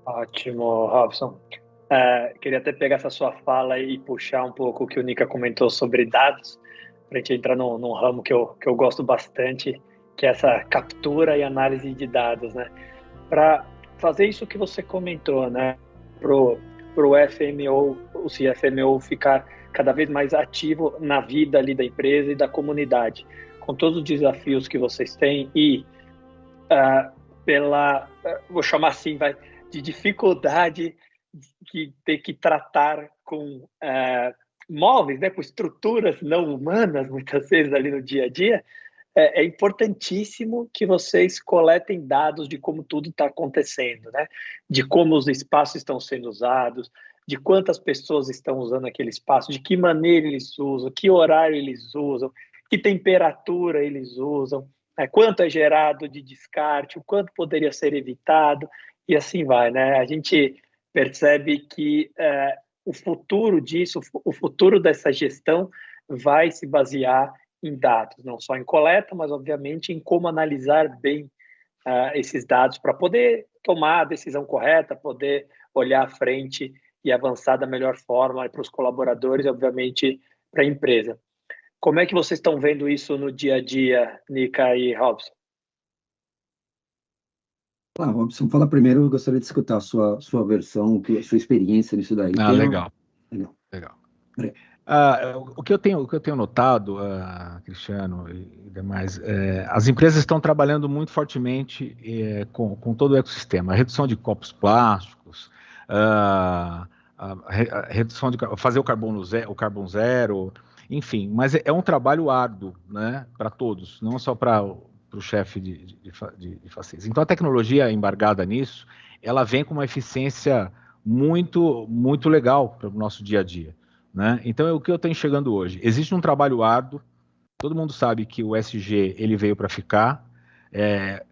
Ótimo, Robson. Queria até pegar essa sua fala e puxar um pouco o que o Nika comentou sobre dados, para a gente entrar num ramo que eu gosto bastante, que é essa captura e análise de dados, né? Para fazer isso que você comentou, né? Pro FMO, o CFMO ficar cada vez mais ativo na vida ali da empresa e da comunidade, com todos os desafios que vocês têm e vou chamar assim, de dificuldade que tem que tratar com móveis, né, com estruturas não humanas, muitas vezes ali no dia a dia, é importantíssimo que vocês coletem dados de como tudo está acontecendo, né? De como os espaços estão sendo usados, de quantas pessoas estão usando aquele espaço, de que maneira eles usam, que horário eles usam, que temperatura eles usam, quanto é gerado de descarte, o quanto poderia ser evitado, e assim vai, né? A gente percebe que o futuro disso, o futuro dessa gestão vai se basear em dados, não só em coleta, mas obviamente em como analisar bem esses dados para poder tomar a decisão correta, poder olhar à frente e avançar da melhor forma para os colaboradores e, obviamente, para a empresa. Como é que vocês estão vendo isso no dia a dia, Nika e Robson? Robson, fala primeiro, eu gostaria de escutar a sua versão, a sua experiência nisso daí. Legal. O que eu tenho notado, Cristiano e demais, as empresas estão trabalhando muito fortemente com todo o ecossistema, a redução de copos plásticos, a redução de fazer o carbono zero, enfim, mas é um trabalho árduo, né, para todos, não só para o chefe de facilities. Então a tecnologia embargada nisso, ela vem com uma eficiência muito, muito legal para o nosso dia a dia. Né? Então, o que eu estou enxergando hoje? Existe um trabalho árduo, todo mundo sabe que o SG ele veio para ficar,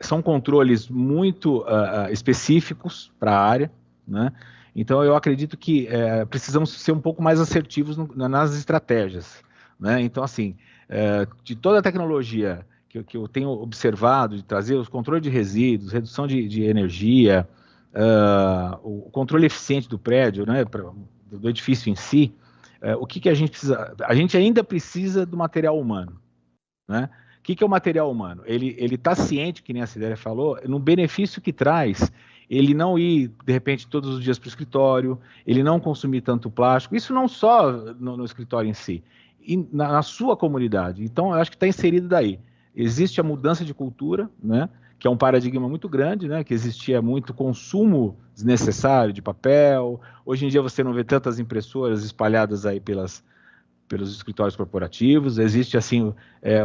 são controles muito específicos para a área, né? Então eu acredito que precisamos ser um pouco mais assertivos nas estratégias. Né? Então, assim, de toda a tecnologia que eu tenho observado, de trazer os controles de resíduos, redução de energia, o controle eficiente do prédio, né, do edifício em si, o que a gente precisa? A gente ainda precisa do material humano. Né? O que é o material humano? Ele está ciente, que nem a Cidélia falou, no benefício que traz ele não ir, de repente, todos os dias para o escritório, ele não consumir tanto plástico, isso não só no escritório em si, e na sua comunidade. Então, eu acho que está inserido daí. Existe a mudança de cultura, né? Que é um paradigma muito grande, né? Que existia muito consumo desnecessário de papel. Hoje em dia você não vê tantas impressoras espalhadas aí pelos escritórios corporativos. Existe assim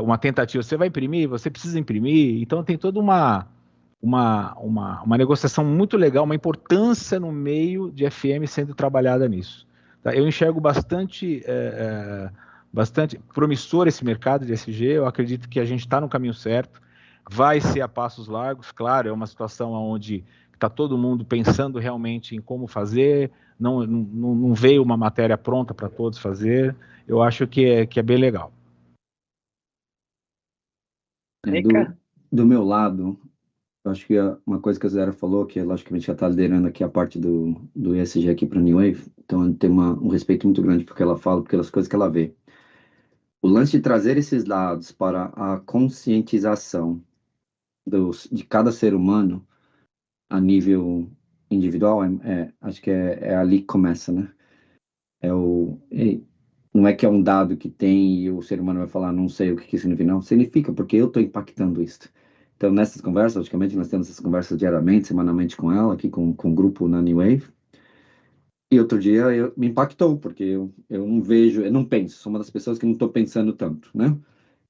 uma tentativa. Você vai imprimir, você precisa imprimir. Então tem toda uma negociação muito legal, uma importância no meio de FM sendo trabalhada nisso. Tá? Eu enxergo bastante promissor esse mercado de SG. Eu acredito que a gente está no caminho certo. Vai ser a passos largos, claro, é uma situação onde está todo mundo pensando realmente em como fazer, não veio uma matéria pronta para todos fazer, eu acho que é bem legal. Do meu lado, eu acho que uma coisa que a Zera falou, que logicamente já está liderando aqui a parte do ESG aqui para a New Wave, então tem um respeito muito grande porque ela fala, pelas coisas que ela vê. O lance de trazer esses dados para a conscientização de cada ser humano a nível individual, acho que é ali que começa, né? Não é que é um dado que tem e o ser humano vai falar, não sei o que significa, não. Significa porque eu estou impactando isso. Então, nessas conversas, logicamente, nós temos essas conversas diariamente, semanalmente com ela, aqui com o grupo na New Wave. E outro dia me impactou, porque eu não vejo, eu não penso, sou uma das pessoas que não estou pensando tanto, né?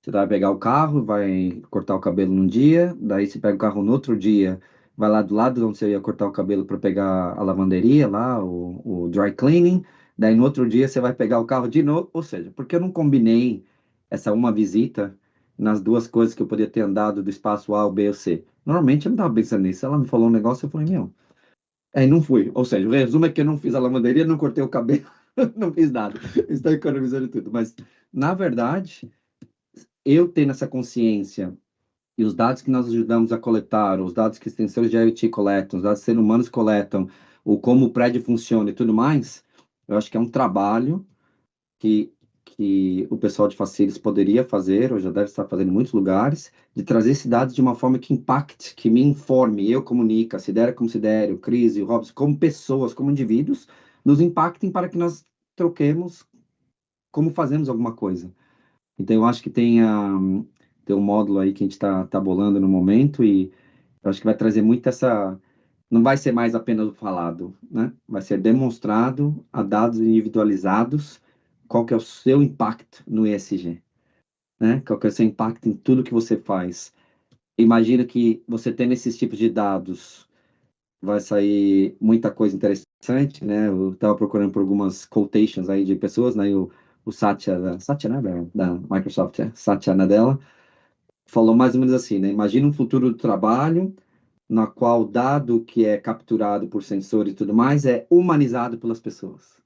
Você vai pegar o carro, vai cortar o cabelo num dia, daí você pega o carro no outro dia, vai lá do lado onde você ia cortar o cabelo para pegar a lavanderia lá, o dry cleaning, daí no outro dia você vai pegar o carro de novo, ou seja, porque eu não combinei essa uma visita nas duas coisas que eu podia ter andado do espaço A ao B ou C. Normalmente eu não estava pensando nisso, ela me falou um negócio, eu falei, meu, aí não fui, ou seja, o resumo é que eu não fiz a lavanderia, não cortei o cabelo, não fiz nada, estou economizando tudo, mas na verdade eu tendo essa consciência e os dados que nós ajudamos a coletar, os dados que os sensores de IoT coletam, os dados que seres humanos coletam, ou como o prédio funciona e tudo mais, eu acho que é um trabalho que o pessoal de Facilities poderia fazer, ou já deve estar fazendo em muitos lugares, de trazer esses dados de uma forma que impacte, que me informe, eu comunique, a Sidera como Sidério, o Cris e o Robson, como pessoas, como indivíduos, nos impactem para que nós troquemos como fazemos alguma coisa. Então, eu acho que tem um módulo aí que a gente está bolando no momento e eu acho que vai trazer muito essa... Não vai ser mais apenas o falado, né? Vai ser demonstrado a dados individualizados qual que é o seu impacto no ESG, né? Qual que é o seu impacto em tudo que você faz. Imagina que você tendo esses tipos de dados, vai sair muita coisa interessante, né? Eu estava procurando por algumas quotations aí de pessoas, né? E o Satya, né? Da Microsoft, Satya Nadella, falou mais ou menos assim, né? Imagina um futuro do trabalho na qual o dado que é capturado por sensores e tudo mais é humanizado pelas pessoas.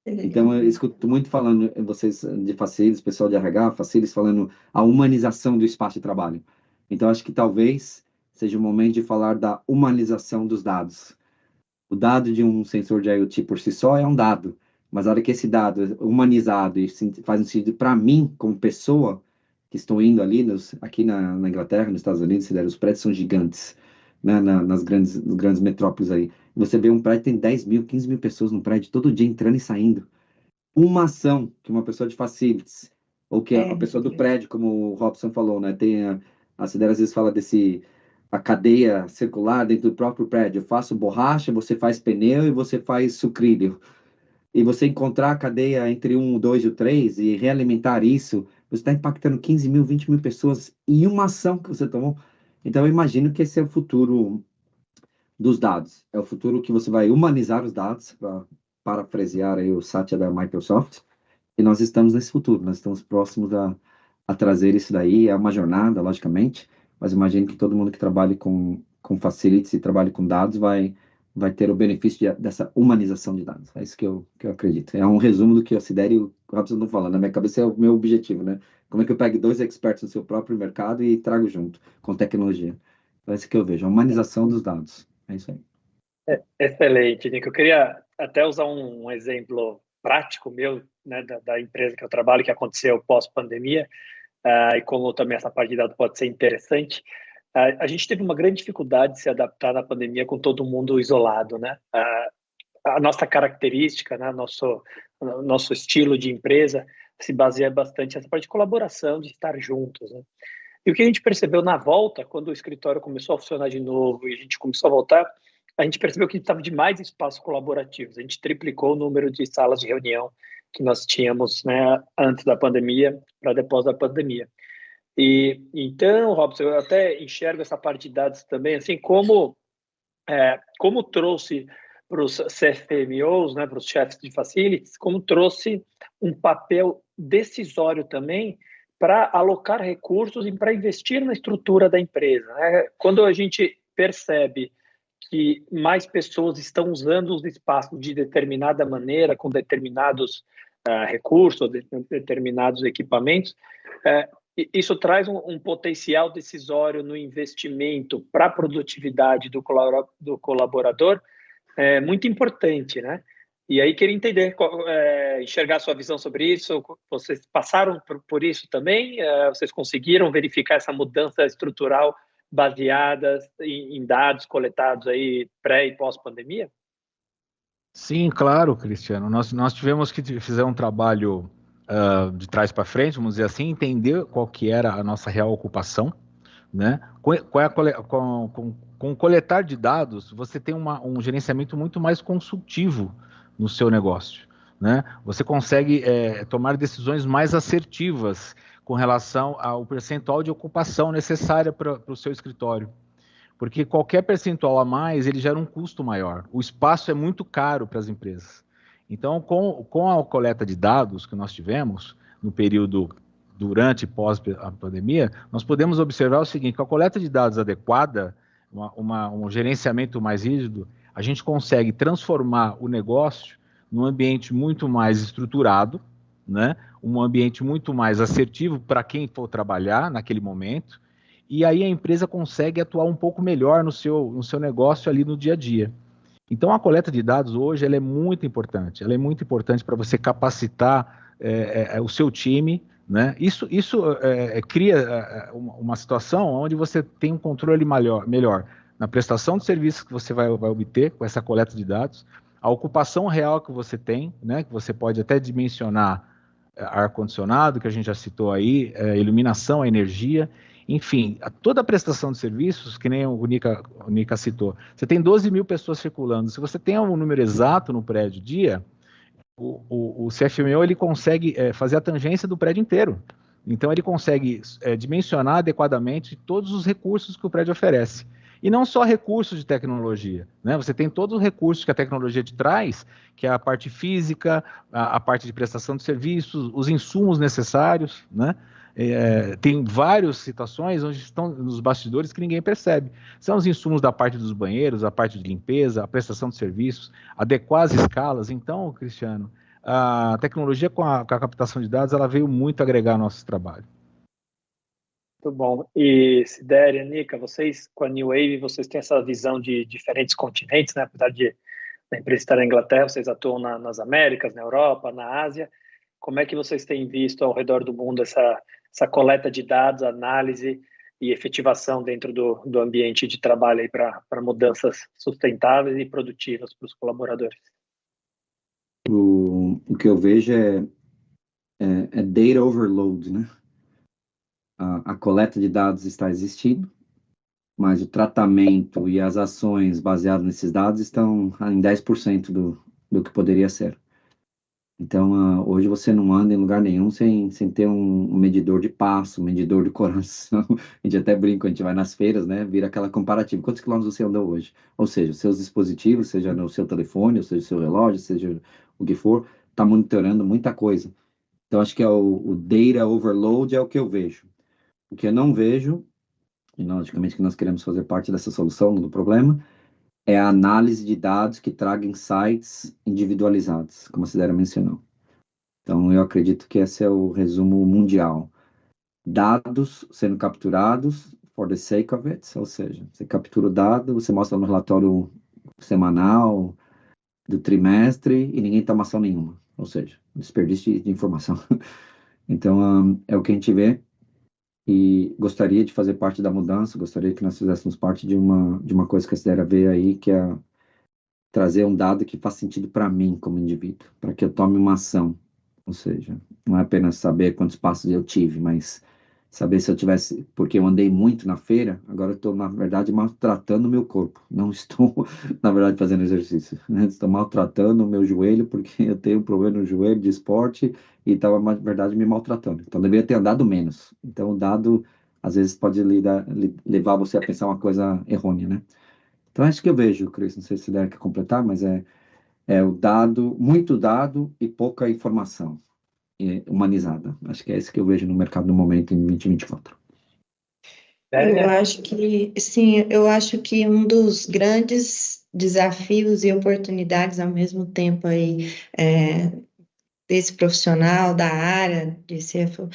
Então, eu escuto muito falando, vocês de Facilities, pessoal de RH, Facilities, falando a humanização do espaço de trabalho. Então, acho que talvez seja o momento de falar da humanização dos dados. O dado de um sensor de IoT por si só é um dado, mas a hora que esse dado é humanizado e faz um sentido para mim, como pessoa, que estou indo ali, aqui na Inglaterra, nos Estados Unidos, os prédios são gigantes, né, nas grandes metrópoles aí. Você vê um prédio que tem 10 mil, 15 mil pessoas no prédio, todo dia entrando e saindo. Uma ação que uma pessoa de Facilities, ou que a pessoa do prédio, como o Robson falou, né, tem a Sidera às vezes fala a cadeia circular dentro do próprio prédio. Eu faço borracha, você faz pneu e você faz sucrilho. E você encontrar a cadeia entre o 2 e o 3 e realimentar isso, você está impactando 15 mil, 20 mil pessoas em uma ação que você tomou. Então, eu imagino que esse é o futuro dos dados. É o futuro que você vai humanizar os dados, para parafrasear aí o Satya da Microsoft. E nós estamos nesse futuro, nós estamos próximos a trazer isso daí. É uma jornada, logicamente, mas imagino que todo mundo que trabalhe com facilities e trabalhe com dados vai ter o benefício dessa humanização de dados. É isso que eu acredito. É um resumo do que a Sidera e o Robson estão falando. Na minha cabeça é o meu objetivo, né? Como é que eu pego 2 experts no seu próprio mercado e trago junto, com tecnologia. É isso que eu vejo, a humanização dos dados. É isso aí. Excelente, Nico. Eu queria até usar um exemplo prático meu, né, da empresa que eu trabalho, que aconteceu pós-pandemia, e como também essa parte de dados pode ser interessante. A gente teve uma grande dificuldade de se adaptar na pandemia com todo mundo isolado, né? A nossa característica, né, nosso estilo de empresa se baseia bastante nessa parte de colaboração, de estar juntos, né? E o que a gente percebeu na volta, quando o escritório começou a funcionar de novo e a gente começou a voltar, a gente percebeu que estava de mais espaços colaborativos. A gente triplicou o número de salas de reunião que nós tínhamos, né, antes da pandemia para depois da pandemia. E então, Robson, eu até enxergo essa parte de dados também, assim, como trouxe para os CFMOs, né, para os chefes de facilities, como trouxe um papel decisório também para alocar recursos e para investir na estrutura da empresa, né? Quando a gente percebe que mais pessoas estão usando os espaços de determinada maneira, com determinados recursos, determinados equipamentos, isso traz um potencial decisório no investimento para a produtividade do colaborador muito importante, né? E aí queria entender, enxergar a sua visão sobre isso. Vocês passaram por isso também? Vocês conseguiram verificar essa mudança estrutural baseadas em dados coletados aí pré e pós-pandemia? Sim, claro, Cristiano. Nós tivemos que fazer um trabalho de trás para frente, vamos dizer assim, entender qual que era a nossa real ocupação, né? Com o coletar de dados, você tem um gerenciamento muito mais consultivo no seu negócio, né? Você consegue tomar decisões mais assertivas com relação ao percentual de ocupação necessária para o seu escritório. Porque qualquer percentual a mais, ele gera um custo maior. O espaço é muito caro para as empresas. Então, com a coleta de dados que nós tivemos no período durante e pós a pandemia, nós podemos observar o seguinte: com a coleta de dados adequada, um gerenciamento mais rígido, a gente consegue transformar o negócio num ambiente muito mais estruturado, né? Um ambiente muito mais assertivo para quem for trabalhar naquele momento, e aí a empresa consegue atuar um pouco melhor no seu negócio ali no dia a dia. Então, a coleta de dados hoje ela é muito importante. Ela é muito importante para você capacitar o seu time, né? Isso cria uma situação onde você tem um controle melhor na prestação de serviços que você vai obter com essa coleta de dados, a ocupação real que você tem, né? Que você pode até dimensionar ar-condicionado, que a gente já citou aí, iluminação, energia, enfim, toda a prestação de serviços, que nem o Nica citou, você tem 12 mil pessoas circulando. Se você tem um número exato no prédio dia, o CFMO ele consegue fazer a tangência do prédio inteiro. Então, ele consegue dimensionar adequadamente todos os recursos que o prédio oferece. E não só recursos de tecnologia, né? Você tem todos os recursos que a tecnologia te traz, que é a parte física, a parte de prestação de serviços, os insumos necessários, né? Tem várias situações onde estão nos bastidores que ninguém percebe. São os insumos da parte dos banheiros, a parte de limpeza, a prestação de serviços, adequar as escalas. Então, Cristiano, a tecnologia com a captação de dados, ela veio muito agregar ao nosso trabalho. Muito bom. E Sidéria, Nica, vocês com a New Wave, vocês têm essa visão de diferentes continentes, né? Apesar de a empresa estar na Inglaterra, vocês atuam nas Américas, na Europa, na Ásia. Como é que vocês têm visto ao redor do mundo essa coleta de dados, análise e efetivação dentro do ambiente de trabalho aí para mudanças sustentáveis e produtivas para os colaboradores? O que eu vejo é data overload, né? A coleta de dados está existindo, mas o tratamento e as ações baseadas nesses dados estão em 10% do que poderia ser. Então, hoje você não anda em lugar nenhum sem ter um medidor de passo, um medidor de coração. A gente até brinca, a gente vai nas feiras, né? Vira aquela comparativa. Quantos quilômetros você andou hoje? Ou seja, seus dispositivos, seja no seu telefone, ou seja, seu relógio, seja o que for, está monitorando muita coisa. Então, acho que o data overload é o que eu vejo. O que eu não vejo, e logicamente que nós queremos fazer parte dessa solução do problema, é a análise de dados que traga insights individualizados, como a Sidéria mencionou. Então, eu acredito que esse é o resumo mundial. Dados sendo capturados for the sake of it, ou seja, você captura o dado, você mostra no relatório semanal, do trimestre, e ninguém toma ação nenhuma. Ou seja, desperdício de informação. Então, é o que a gente vê. E gostaria de fazer parte da mudança, gostaria que nós fizéssemos parte de uma coisa que a Sidéria veio aí, que é trazer um dado que faz sentido para mim como indivíduo, para que eu tome uma ação. Ou seja, não é apenas saber quantos passos eu tive, mas saber se eu tivesse... Porque eu andei muito na feira, agora eu estou, na verdade, maltratando o meu corpo. Não estou, na verdade, fazendo exercício, né? Estou maltratando o meu joelho, porque eu tenho um problema no joelho de esporte e estava, na verdade, me maltratando. Então, deveria ter andado menos. Então, o dado, às vezes, pode levar você a pensar uma coisa errônea, né? Então, acho que eu vejo, Cris, não sei se der que completar, mas é o dado, muito dado e pouca informação humanizada. Acho que é isso que eu vejo no mercado no momento, em 2024. Eu acho que, sim, eu acho que um dos grandes desafios e oportunidades ao mesmo tempo aí, desse profissional da área de CFO,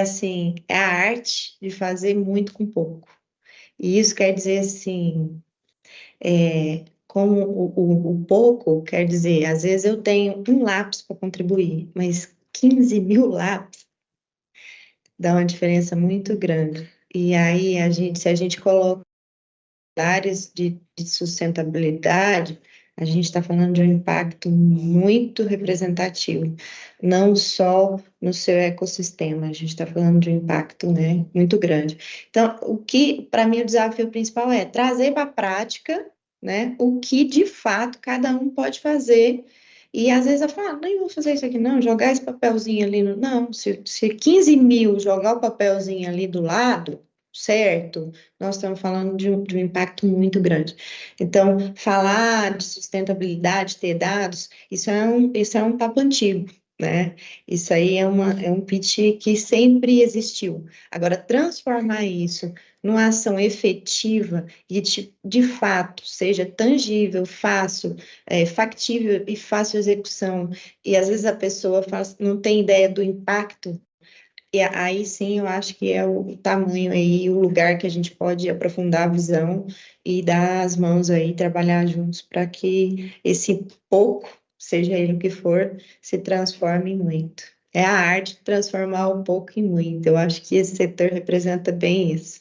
assim, é a arte de fazer muito com pouco. E isso quer dizer assim, como o pouco, quer dizer, às vezes eu tenho um lápis para contribuir, mas 15 mil lápis dá uma diferença muito grande. E aí, se a gente coloca áreas de sustentabilidade, a gente está falando de um impacto muito representativo, não só no seu ecossistema, a gente está falando de um impacto, né, muito grande. Então, para mim, o desafio principal é trazer para a prática, né, o que de fato cada um pode fazer. E às vezes eu falo, nem vou fazer isso aqui, não, jogar esse papelzinho ali, não, se 15 mil jogar o papelzinho ali do lado, certo? Nós estamos falando de um impacto muito grande. Então, falar de sustentabilidade, ter dados, isso é um papo antigo, né? Isso aí é um pitch que sempre existiu. Agora, transformar isso numa ação efetiva e de fato seja tangível, fácil, factível e fácil execução, e às vezes a pessoa não tem ideia do impacto. E aí sim eu acho que é o tamanho aí, o lugar que a gente pode aprofundar a visão e dar as mãos aí, trabalhar juntos para que esse pouco, seja ele o que for, se transforme em muito. É a arte de transformar o pouco em muito. Eu acho que esse setor representa bem isso.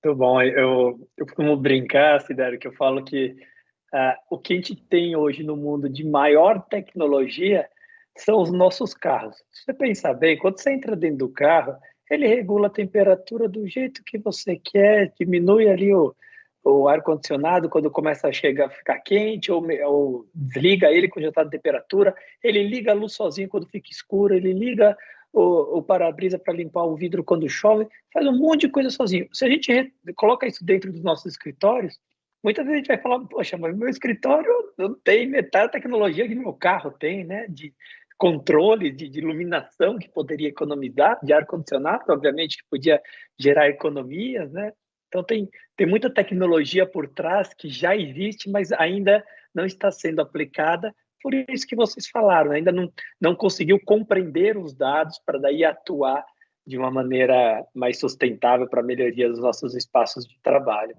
Muito bom. Eu costumo brincar, Sidério, que eu falo que o que a gente tem hoje no mundo de maior tecnologia são os nossos carros. Se você pensar bem, quando você entra dentro do carro, ele regula a temperatura do jeito que você quer, diminui ali o ar-condicionado quando começa a chegar, ficar quente, ou desliga ele quando já está na temperatura, ele liga a luz sozinho quando fica escuro, ele liga o para-brisa para limpar o vidro quando chove, faz um monte de coisa sozinho. Se a gente coloca isso dentro dos nossos escritórios, muitas vezes a gente vai falar, poxa, mas meu escritório não tem metade da tecnologia que meu carro tem, né? De controle, de iluminação que poderia economizar, de ar-condicionado, obviamente, que podia gerar economias, né? Então tem muita tecnologia por trás que já existe, mas ainda não está sendo aplicada. Por isso que vocês falaram, ainda não conseguiu compreender os dados para daí atuar de uma maneira mais sustentável para a melhoria dos nossos espaços de trabalho.